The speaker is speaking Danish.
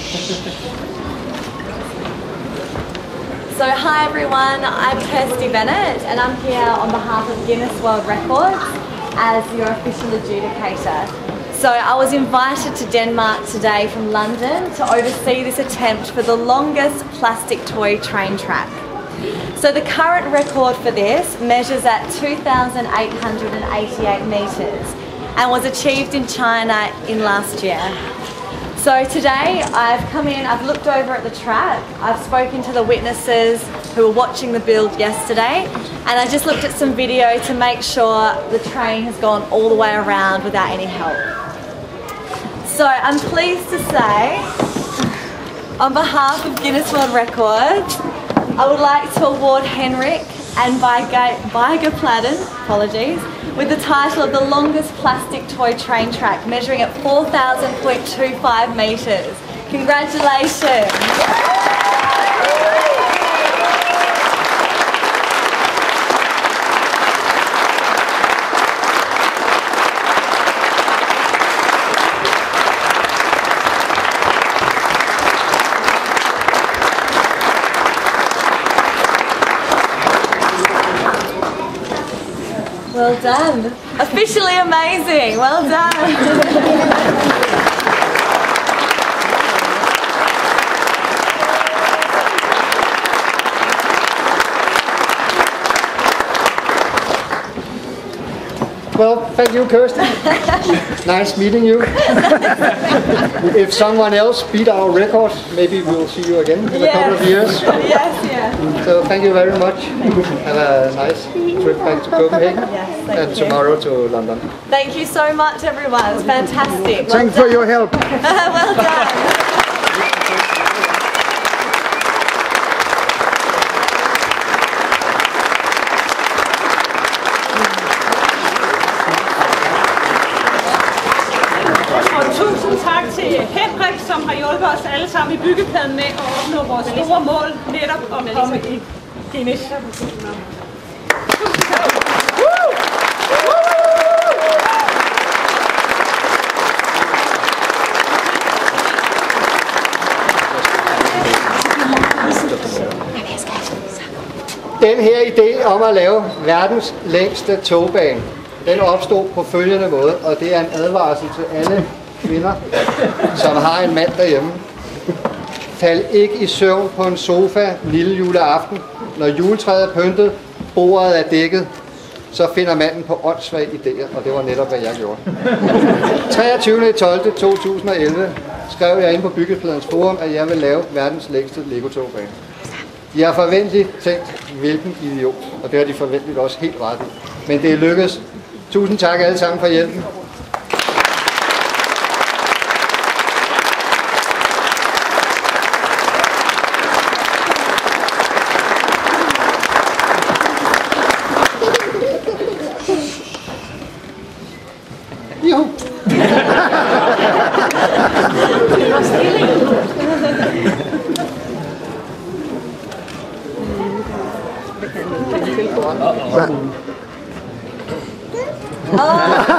So hi everyone, I'm Kirsty Bennett and I'm here on behalf of Guinness World Records as your official adjudicator. So I was invited to Denmark today from London to oversee this attempt for the longest plastic toy train track. So the current record for this measures at 2,888 metres and was achieved in China in last year. So today I've come in, I've looked over at the track, I've spoken to the witnesses who were watching the build yesterday, and I just looked at some video to make sure the train has gone all the way around without any help. So I'm pleased to say, on behalf of Guinness World Records, I would like to award Henrik and Veiga Pladen, apologies, with the title of the longest plastic toy train track, measuring at 4,000.25 metres. Congratulations! Well done. Officially amazing. Well done. Well, thank you, Kirsty. Nice meeting you. If someone else beat our record, maybe we'll see you again in a couple of years. Yes, yeah. So thank you very much. Have a nice trip back to Copenhagen and tomorrow to London. Thank you so much, everyone. It was fantastic. Thanks for your help. Well done. Tusind tak til Henrik, som har hjulpet os alle sammen i byggepladen med at opnå vores store mål, netop at komme i Guinness. Den her idé om at lave verdens længste togbane, den opstod på følgende måde, og det er en advarsel til alle kvinder, som har en mand derhjemme. Fald ikke i søvn på en sofa lille juleaften. Når juletræet er pyntet, bordet er dækket, så finder manden på åndssvage idéer, og det var netop, hvad jeg gjorde. 23.12.2011 skrev jeg ind på Byggepladens forum, at jeg vil lave verdens længste Lego-togbane. De har forventeligt tænkt, hvilken idiot, og det har de forventeligt også helt ret i. Men det er lykkedes. Tusind tak alle sammen for hjælpen. Jo. Oh.